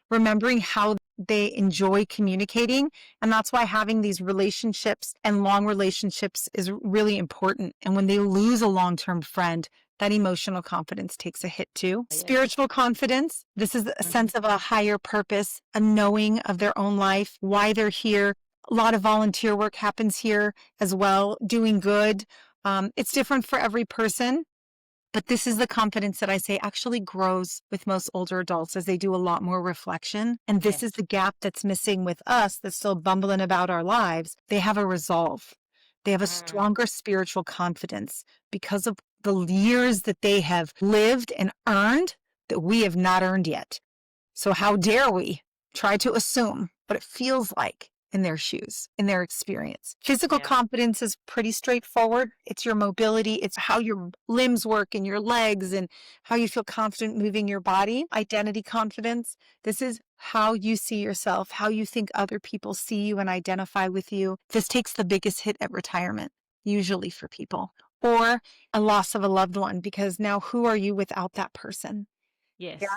B: remembering how they enjoy communicating. And that's why having these relationships and long relationships is really important. And when they lose a long-term friend, that emotional confidence takes a hit too. Spiritual confidence. This is a sense of a higher purpose, a knowing of their own life, why they're here. A lot of volunteer work happens here as well, doing good. It's different for every person. But this is the confidence that I say actually grows with most older adults as they do a lot more reflection. And this is the gap that's missing with us that's still bumbling about our lives. They have a resolve. They have a stronger spiritual confidence because of the years that they have lived and earned that we have not earned yet. So how dare we try to assume what it feels like in their shoes, in their experience. Physical confidence is pretty straightforward. It's your mobility. It's how your limbs work and your legs and how you feel confident moving your body. Identity confidence. This is how you see yourself, how you think other people see you and identify with you. This takes the biggest hit at retirement, usually for people, or a loss of a loved one, because now who are you without that person?
A: Yes.
B: Yeah.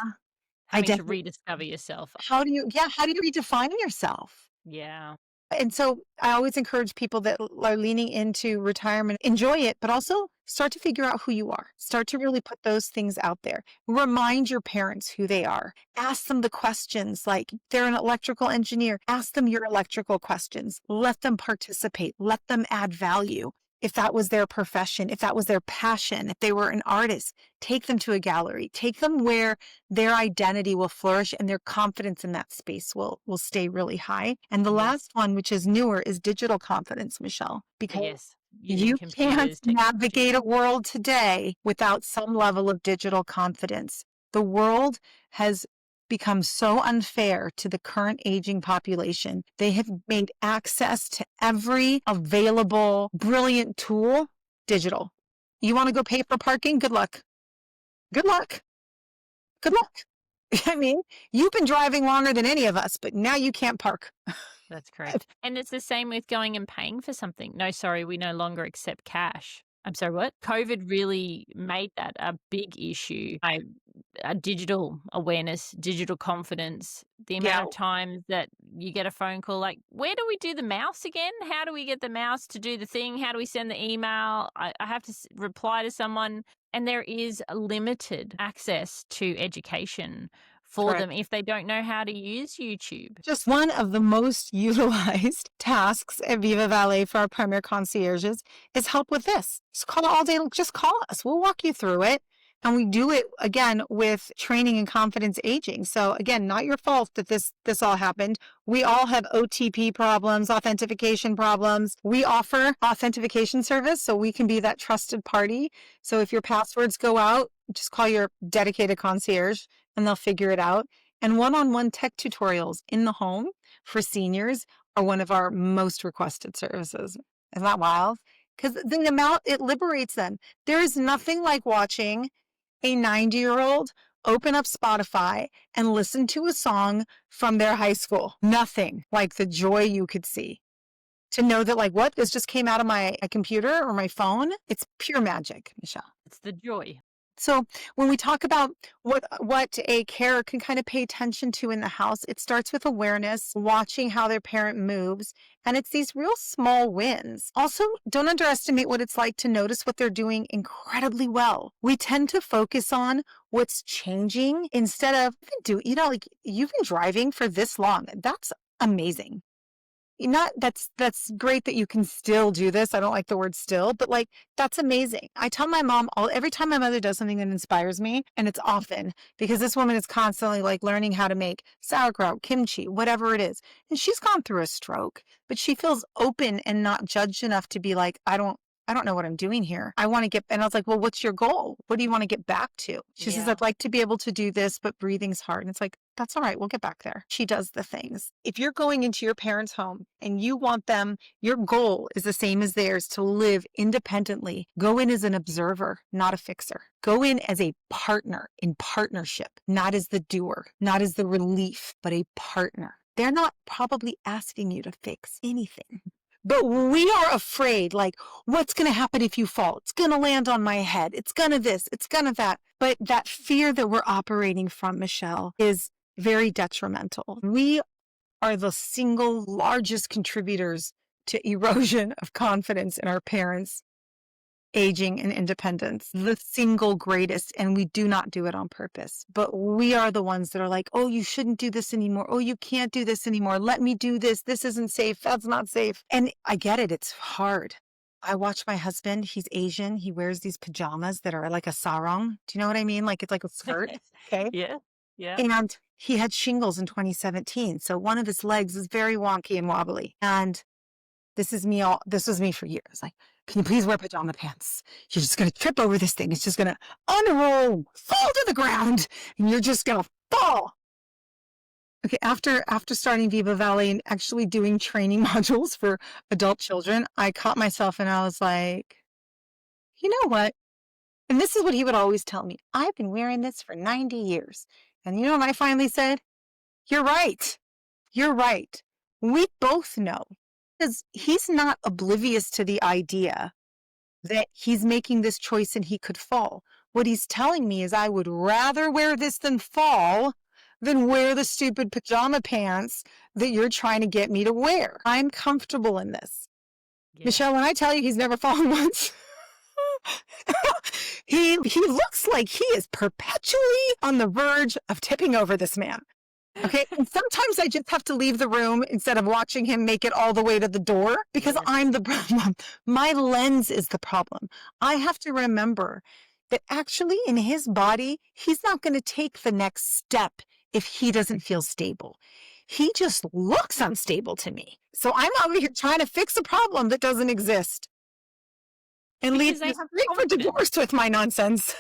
A: Having to rediscover yourself.
B: How do you redefine yourself?
A: Yeah.
B: And so I always encourage people that are leaning into retirement, enjoy it, but also start to figure out who you are. Start to really put those things out there. Remind your parents who they are. Ask them the questions, like they're an electrical engineer. Ask them your electrical questions. Let them participate. Let them add value. If that was their profession, if that was their passion, if they were an artist, take them to a gallery. Take them where their identity will flourish and their confidence in that space will stay really high. And the last one, which is newer, is digital confidence, Michelle, because you can't navigate a world today without some level of digital confidence. The world has become so unfair to the current aging population. They have made access to every available brilliant tool digital. You want to go pay for parking? Good luck. Good luck. Good luck. I mean, you've been driving longer than any of us, but now you can't park.
A: That's correct. And it's the same with going and paying for something. No, sorry, we no longer accept cash. I'm sorry, what? COVID really made that a big issue. Digital awareness, digital confidence, the
B: Yeah.
A: amount of times that you get a phone call like, where do we do the mouse again? How do we get the mouse to do the thing? How do we send the email? I have to reply to someone. And there is a limited access to education for
B: Correct.
A: them if they don't know how to use YouTube.
B: Just one of the most utilized tasks at Viva Valet for our primary concierges is help with this. Just call all day. Just call us. We'll walk you through it. And we do it, again, with training and confidence aging. So, again, not your fault that this all happened. We all have OTP problems, authentication problems. We offer authentication service, so we can be that trusted party. So if your passwords go out, just call your dedicated concierge and they'll figure it out. And one-on-one tech tutorials in the home for seniors are one of our most requested services. Isn't that wild? Because the amount it liberates them. There is nothing like watching a 90-year-old open up Spotify and listen to a song from their high school. Nothing like the joy you could see. To know that, like, what? This just came out of my computer or my phone. It's pure magic, Michelle.
A: It's the joy.
B: So when we talk about what a carer can kind of pay attention to in the house, it starts with awareness, watching how their parent moves, and it's these real small wins. Also, don't underestimate what it's like to notice what they're doing incredibly well. We tend to focus on what's changing instead of, like, you've been driving for this long. That's amazing. That's great that you can still do this. I don't like the word still, but like, that's amazing. I tell my mom every time my mother does something that inspires me, and it's often because this woman is constantly like learning how to make sauerkraut, kimchi, whatever it is. And she's gone through a stroke, but she feels open and not judged enough to be like, I don't know what I'm doing here. I want to get, and I was like, well, what's your goal? What do you want to get back to? She says, I'd like to be able to do this, but breathing's hard. And it's like, that's all right. We'll get back there. She does the things. If you're going into your parents' home and you want them, your goal is the same as theirs, to live independently. Go in as an observer, not a fixer. Go in as a partner in partnership, not as the doer, not as the relief, but a partner. They're not probably asking you to fix anything. But we are afraid, like, what's going to happen if you fall? It's going to land on my head. It's going to this. It's going to that. But that fear that we're operating from, Michelle, is very detrimental. We are the single largest contributors to erosion of confidence in our parents' aging and independence, the single greatest, and we do not do it on purpose. But we are the ones that are like, oh, you shouldn't do this anymore. Oh, you can't do this anymore. Let me do this. This isn't safe. That's not safe. And I get it. It's hard. I watch my husband. He's Asian. He wears these pajamas that are like a sarong. Do you know what I mean? Like, it's like a skirt. Okay.
A: Yeah. Yeah.
B: And he had shingles in 2017. So one of his legs is very wonky and wobbly. And this was me for years. Like, can you please wear pajama pants? You're just going to trip over this thing. It's just going to unroll, fall to the ground, and you're just going to fall. Okay, after starting Viva Valet and actually doing training modules for adult children, I caught myself and I was like, you know what? And this is what he would always tell me. I've been wearing this for 90 years. And you know what I finally said? You're right. You're right. We both know. Because he's not oblivious to the idea that he's making this choice and he could fall. What he's telling me is I would rather wear this than fall than wear the stupid pajama pants that you're trying to get me to wear. I'm comfortable in this. Yeah. Michelle, when I tell you he's never fallen once, he looks like he is perpetually on the verge of tipping over, this man. Okay. And sometimes I just have to leave the room instead of watching him make it all the way to the door because I'm the problem. My lens is the problem. I have to remember that actually in his body, he's not going to take the next step if he doesn't feel stable. He just looks unstable to me. So I'm over here trying to fix a problem that doesn't exist and lead me for divorce with my nonsense.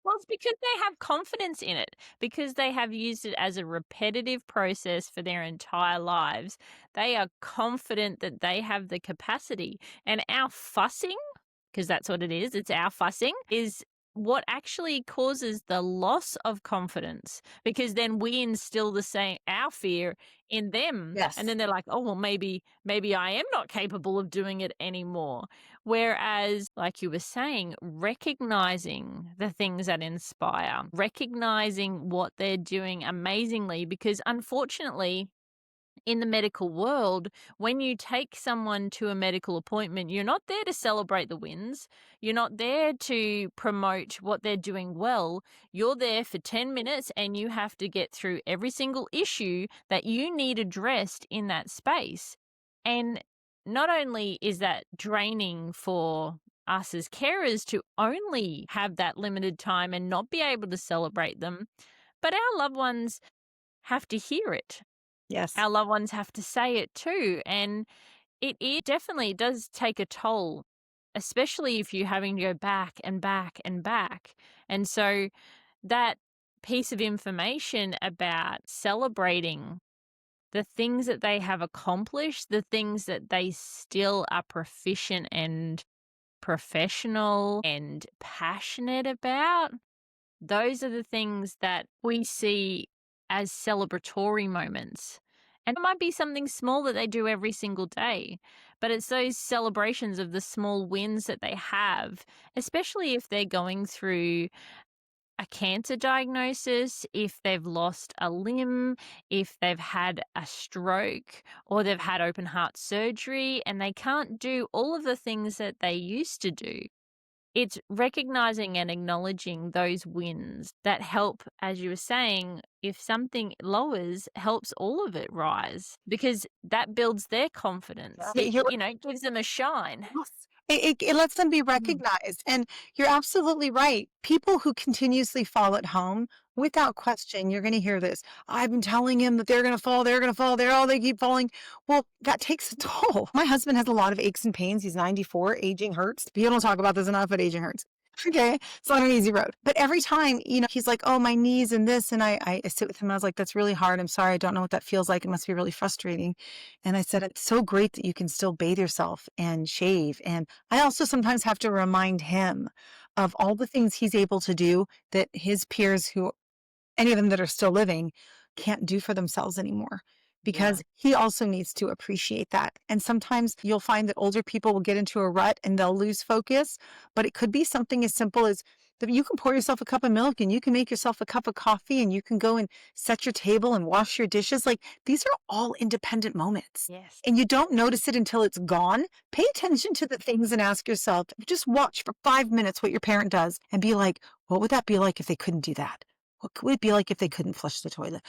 A: Well, it's because they have confidence in it, because they have used it as a repetitive process for their entire lives. They are confident that they have the capacity. And our fussing because that's what it is, it's our fussing, is what actually causes the loss of confidence, because then we instill the same our fear in them, and
B: Yes.
A: then they're like, oh well, maybe I am not capable of doing it anymore. Whereas, like you were saying, recognizing the things that inspire, recognizing what they're doing amazingly, because unfortunately in the medical world, when you take someone to a medical appointment, you're not there to celebrate the wins. You're not there to promote what they're doing well. You're there for 10 minutes and you have to get through every single issue that you need addressed in that space. And not only is that draining for us as carers to only have that limited time and not be able to celebrate them, but our loved ones have to hear it.
B: Yes.
A: Our loved ones have to say it too. And it definitely does take a toll, especially if you're having to go back and back and back. And so that piece of information about celebrating the things that they have accomplished, the things that they still are proficient and professional and passionate about, those are the things that we see as celebratory moments. And it might be something small that they do every single day, but it's those celebrations of the small wins that they have, especially if they're going through a cancer diagnosis, if they've lost a limb, if they've had a stroke, or they've had open heart surgery and they can't do all of the things that they used to do. It's recognizing and acknowledging those wins that help, as you were saying, if something lowers, helps all of it rise, because that builds their confidence.
B: Yeah.
A: It gives them a shine.
B: Yes. It lets them be
A: Mm.
B: recognized. And you're absolutely right. People who continuously fall at home, without question, you're going to hear this. I've been telling him that they're going to fall, they're going to fall, they keep falling. Well, that takes a toll. My husband has a lot of aches and pains. He's 94. Aging hurts. People don't talk about this enough, but aging hurts. Okay. It's not an easy road. But every time, he's like, oh, my knees and this. And I sit with him. I was like, that's really hard. I'm sorry. I don't know what that feels like. It must be really frustrating. And I said, it's so great that you can still bathe yourself and shave. And I also sometimes have to remind him of all the things he's able to do that his peers, any of them that are still living, can't do for themselves anymore, because he also needs to appreciate that. And sometimes you'll find that older people will get into a rut and they'll lose focus, but it could be something as simple as that you can pour yourself a cup of milk and you can make yourself a cup of coffee and you can go and set your table and wash your dishes. Like, these are all independent moments.
A: Yes.
B: And you don't notice it until it's gone. Pay attention to the things and ask yourself, just watch for 5 minutes what your parent does and be like, what would that be like if they couldn't do that? What would it be like if they couldn't flush the toilet?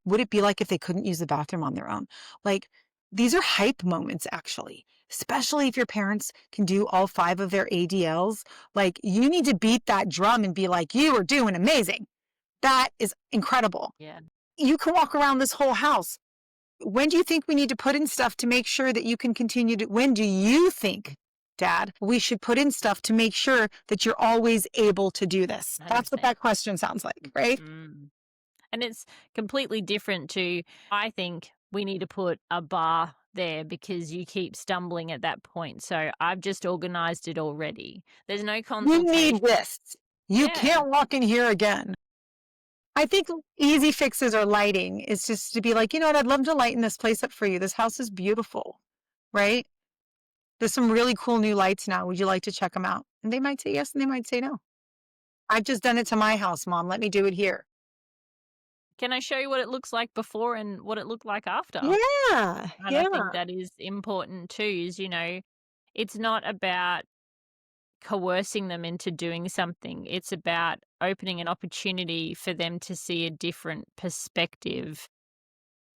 B: Would it be like if they couldn't use the bathroom on their own? Like, these are hype moments, actually, especially if your parents can do all 5 of their ADLs. Like, you need to beat that drum and be like, you are doing amazing. That is incredible.
A: Yeah.
B: You can walk around this whole house. When do you think we need to put in stuff to make sure that you can continue to, when do you think, Dad, we should put in stuff to make sure that you're always able to do this? That's what
A: 100%.
B: that question sounds like, right?
A: And it's completely different to, I think we need to put a bar there because you keep stumbling at that point. So I've just organized it already. There's no
B: You
A: consultation.
B: need this. You
A: Yeah.
B: can't walk in here again. I think easy fixes or lighting is just to be like, you know what, I'd love to lighten this place up for you. This house is beautiful, right? There's some really cool new lights now. Would you like to check them out? And they might say yes and they might say no. I've just done it to my house, Mom. Let me do it here.
A: Can I show you what it looks like before and what it looked like after?
B: Yeah.
A: And I think that is important too, is, it's not about coercing them into doing something. It's about opening an opportunity for them to see a different perspective,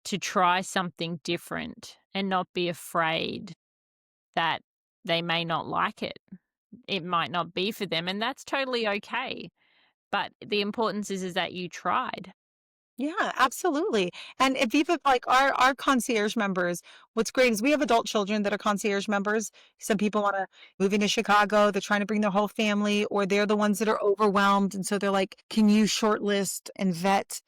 A: to try something different and not be afraid that they may not like it. It might not be for them, and that's totally okay. But the importance is that you tried.
B: Yeah, absolutely. And at Viva, like our concierge members, what's great is we have adult children that are concierge members. Some people want to move into Chicago. They're trying to bring their whole family, or they're the ones that are overwhelmed. And so they're like, can you shortlist and vet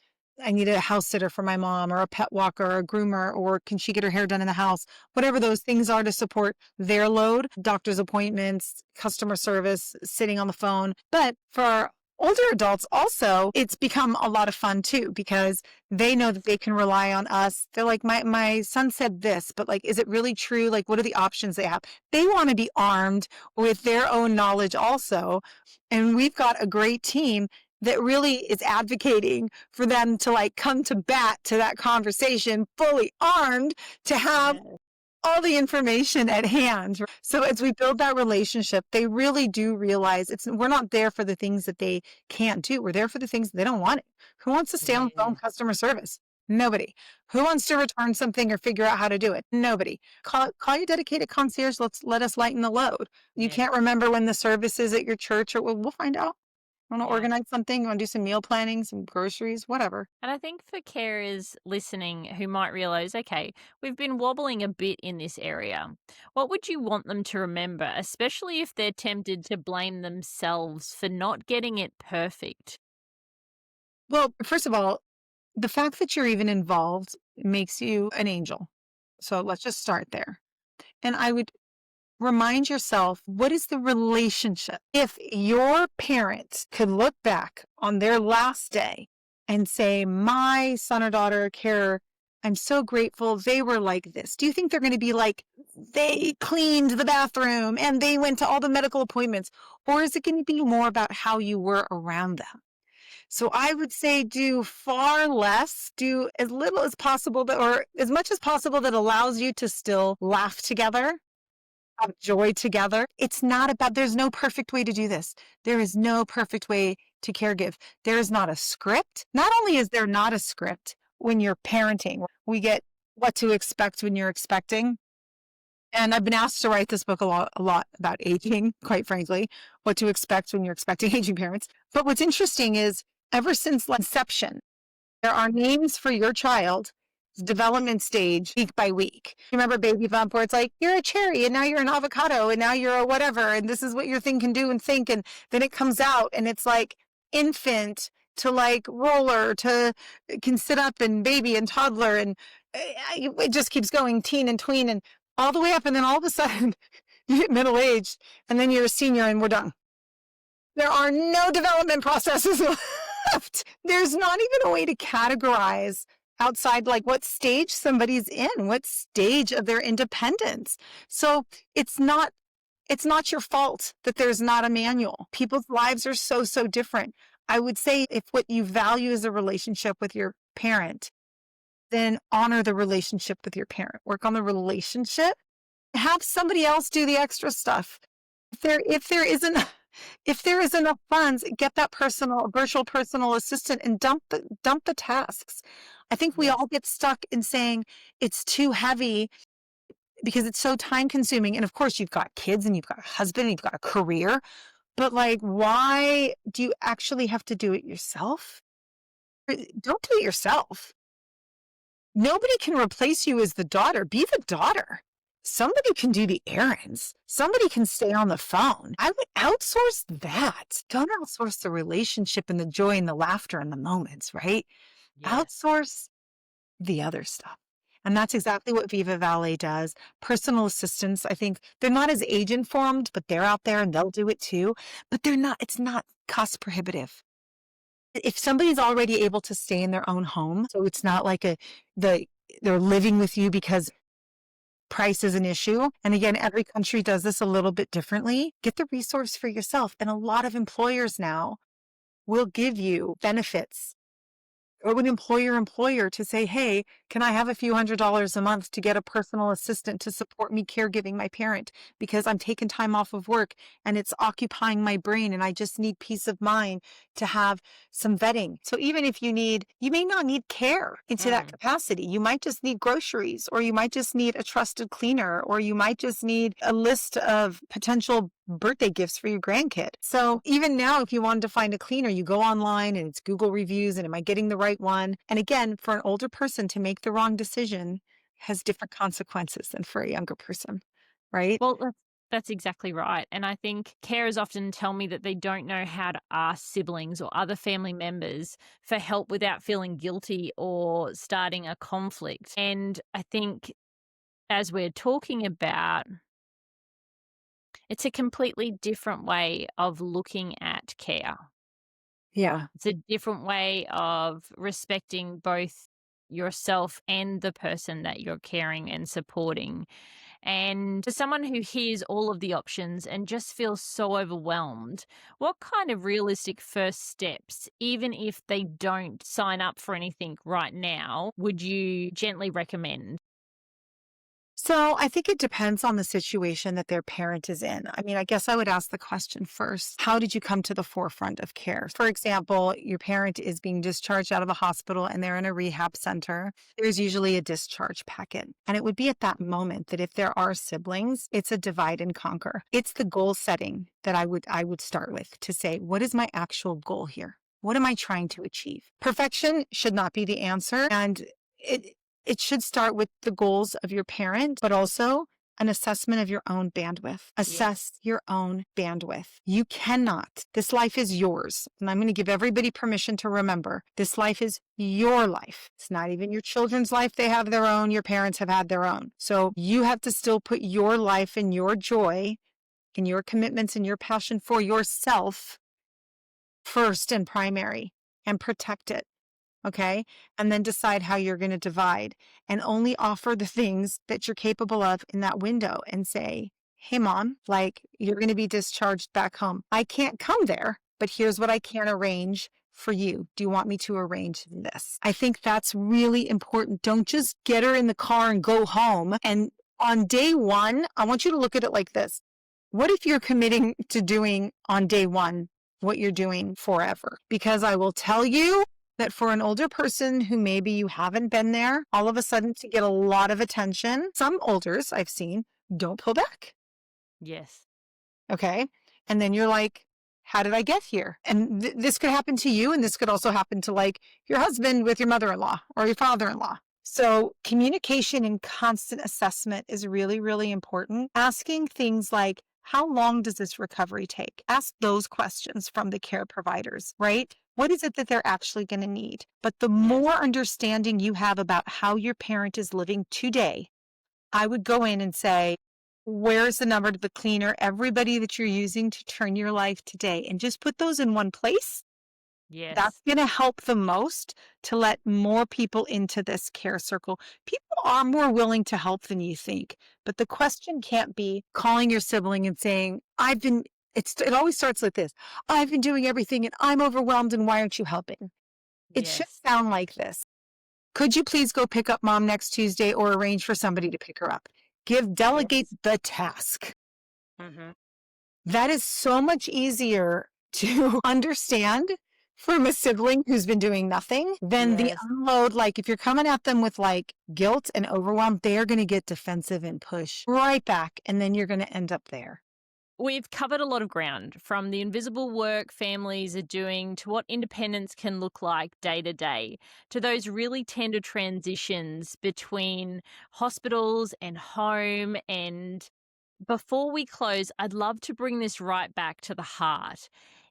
B: I need a house sitter for my mom or a pet walker or a groomer, or can she get her hair done in the house? Whatever those things are to support their load, doctor's appointments, customer service, sitting on the phone. But for our older adults also, it's become a lot of fun too, because they know that they can rely on us. They're like, my son said this, but like, is it really true? Like, what are the options they have? They want to be armed with their own knowledge also. And we've got a great team that really is advocating for them to like come to bat to that conversation fully armed to have all the information at hand. So as we build that relationship, they really do realize we're not there for the things that they can't do. We're there for the things that they don't want it. Who wants to stay on the phone customer service? Nobody. Who wants to return something or figure out how to do it? Nobody. Call your dedicated concierge. Let us lighten the load. You can't remember when the service is at your church, or we'll find out. Want to organize something? Want to do some meal planning, some groceries, whatever.
A: And I think for carers listening who might realize, okay, we've been wobbling a bit in this area, what would you want them to remember, especially if they're tempted to blame themselves for not getting it perfect?
B: Well, first of all, the fact that you're even involved makes you an angel. So let's just start there. And I would remind yourself, what is the relationship? If your parents could look back on their last day and say, my son or daughter carer, I'm so grateful they were like this. Do you think they're going to be like, they cleaned the bathroom and they went to all the medical appointments? Or is it going to be more about how you were around them? So I would say do far less, do as little as possible, or as much as possible that allows you to still laugh together, have joy together. It's not about, there's no perfect way to do this. There is no perfect way to caregive. There is not a script. Not only is there not a script when you're parenting, we get what to expect when you're expecting. And I've been asked to write this book a lot about aging, quite frankly, what to expect when you're expecting aging parents. But what's interesting is ever since inception, there are names for your child development stage week by week. You remember Baby Bump where it's like, you're a cherry and now you're an avocado and now you're a whatever and this is what your thing can do and think. And then it comes out and it's like infant to like roller to can sit up and baby and toddler and it just keeps going teen and tween and all the way up. And then all of a sudden you hit middle aged and then you're a senior and we're done. There are no development processes left. There's not even a way to categorize outside like what stage somebody's in, what stage of their independence. So it's not your fault that there's not a manual. People's lives are so different. I would say if what you value is a relationship with your parent, then honor the relationship with your parent. Work on the relationship. Have somebody else do the extra stuff. If there isn't enough funds, get that virtual personal assistant and dump the tasks. I think we all get stuck in saying it's too heavy because it's so time consuming. And of course you've got kids and you've got a husband and you've got a career, but like, why do you actually have to do it yourself? Don't do it yourself. Nobody can replace you as the daughter. Be the daughter. Somebody can do the errands. Somebody can stay on the phone. I would outsource that. Don't outsource the relationship and the joy and the laughter and the moments, right? Outsource the other stuff. And that's exactly what Viva Valet does. Personal assistants, I think they're not as age informed, but they're out there and they'll do it too. But it's not cost prohibitive. If somebody's already able to stay in their own home, so it's not like they're living with you because price is an issue. And again, every country does this a little bit differently. Get the resource for yourself. And a lot of employers now will give you benefits. Or an employer to say, hey, can I have a few $100s a month to get a personal assistant to support me caregiving my parent because I'm taking time off of work and it's occupying my brain and I just need peace of mind to have some vetting. So even if you may not need care into that capacity. You might just need groceries, or you might just need a trusted cleaner, or you might just need a list of potential birthday gifts for your grandkid. So even now, if you wanted to find a cleaner, you go online and it's Google reviews and am I getting the right one? And again, for an older person to make the wrong decision has different consequences than for a younger person, right?
A: Well, That's exactly right. And I think carers often tell me that they don't know how to ask siblings or other family members for help without feeling guilty or starting a conflict. And I think, as we're talking about, it's a completely different way of looking at care.
B: Yeah.
A: It's a different way of respecting both yourself and the person that you're caring and supporting. And for someone who hears all of the options and just feels so overwhelmed, what kind of realistic first steps, even if they don't sign up for anything right now, would you gently recommend?
B: So I think it depends on the situation that their parent is in. I mean, I guess I would ask the question first, how did you come to the forefront of care? For example, your parent is being discharged out of a hospital and they're in a rehab center. There's usually a discharge packet. And it would be at that moment that if there are siblings, it's a divide and conquer. It's the goal setting that I would start with to say, what is my actual goal here? What am I trying to achieve? Perfection should not be the answer. And it should start with the goals of your parent, but also an assessment of your own bandwidth. Assess
A: Yes.
B: your own bandwidth. You cannot. This life is yours. And I'm going to give everybody permission to remember this life is your life. It's not even your children's life. They have their own. Your parents have had their own. So you have to still put your life and your joy and your commitments and your passion for yourself first and primary and protect it. Okay. And then decide how you're going to divide and only offer the things that you're capable of in that window and say, hey, mom, like you're going to be discharged back home. I can't come there, but here's what I can arrange for you. Do you want me to arrange this? I think that's really important. Don't just get her in the car and go home. And on day one, I want you to look at it like this. What if you're committing to doing on day one what you're doing forever? Because I will tell you, that for an older person who maybe you haven't been there, all of a sudden to get a lot of attention, some olders I've seen don't pull back.
A: Yes.
B: Okay. And then you're like, how did I get here? And this could happen to you. And this could also happen to like your husband with your mother-in-law or your father-in-law. So communication and constant assessment is really, really important. Asking things like, how long does this recovery take? Ask those questions from the care providers, right? What is it that they're actually going to need? But the
A: Yes.
B: more understanding you have about how your parent is living today, I would go in and say, where's the number to the cleaner? Everybody that you're using to turn your life today, and just put those in one place. That's
A: Yes.
B: going to help the most to let more people into this care circle. People are more willing to help than you think. But the question can't be calling your sibling and saying, it always starts like this. I've been doing everything and I'm overwhelmed and why aren't you helping? It should
A: Yes.
B: sound like this. Could you please go pick up mom next Tuesday or arrange for somebody to pick her up? Delegate
A: Yes.
B: the task.
A: Mm-hmm.
B: That is so much easier to understand from a sibling who's been doing nothing than the
A: Yes.
B: unload. Like if you're coming at them with like guilt and overwhelm, they're going to get defensive and push right back. And then you're going to end up there.
A: We've covered a lot of ground, from the invisible work families are doing to what independence can look like day to day, to those really tender transitions between hospitals and home. And before we close, I'd love to bring this right back to the heart.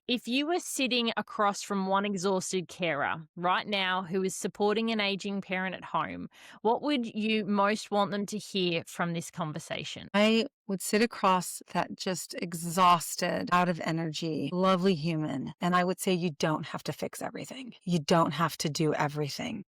A: If you were sitting across from one exhausted carer right now who is supporting an aging parent at home, what would you most want them to hear from this conversation?
B: I would sit across that just exhausted, out of energy, lovely human. And I would say, you don't have to fix everything. You don't have to do everything.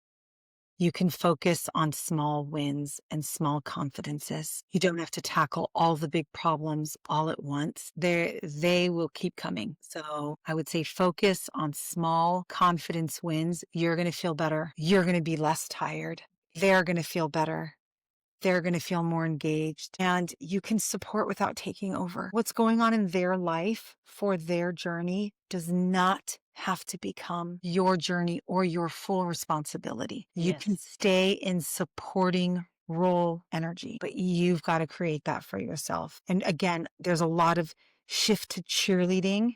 B: You can focus on small wins and small confidences. You don't have to tackle all the big problems all at once. They will keep coming. So I would say focus on small confidence wins. You're going to feel better. You're going to be less tired. They're going to feel better. They're going to feel more engaged, and you can support without taking over. What's going on in their life for their journey does not have to become your journey or your full responsibility. You can
A: Yes.
B: stay in supporting role energy, but you've got to create that for yourself. And again, there's a lot of shift to cheerleading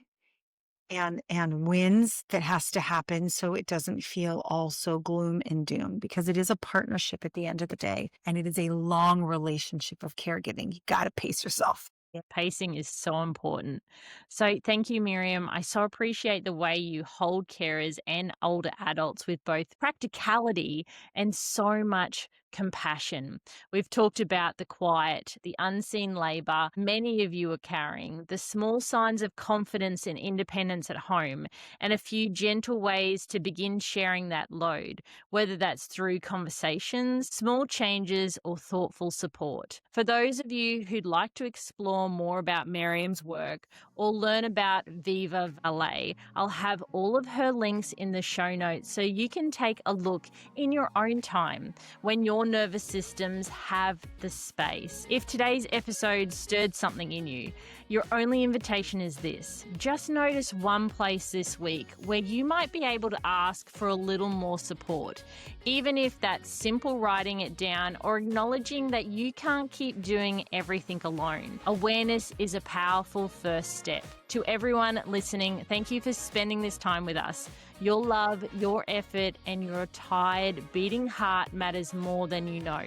B: and wins that has to happen so it doesn't feel all so gloom and doom, because it is a partnership at the end of the day, and it is a long relationship of caregiving. You got to pace yourself.
A: Yeah, pacing is so important. So, thank you, Miriam. I so appreciate the way you hold carers and older adults with both practicality and so much compassion. We've talked about the quiet, the unseen labor many of you are carrying, the small signs of confidence and independence at home, and a few gentle ways to begin sharing that load, whether that's through conversations, small changes, or thoughtful support. For those of you who'd like to explore more about Miriam's work or learn about Viva Valet, I'll have all of her links in the show notes so you can take a look in your own time when your nervous systems have the space. If today's episode stirred something in you, your only invitation is this: just notice one place this week where you might be able to ask for a little more support, even if that's simple writing it down or acknowledging that you can't keep doing everything alone. Awareness is a powerful first step. To everyone listening, thank you for spending this time with us. Your love, your effort, and your tired, beating heart matters more than you know.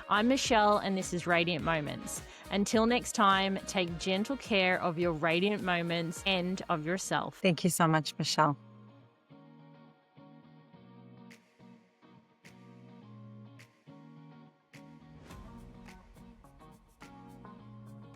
A: I'm Michelle, and this is Radiant Moments. Until next time, take gentle care of your radiant moments and of yourself.
B: Thank you so much, Michelle.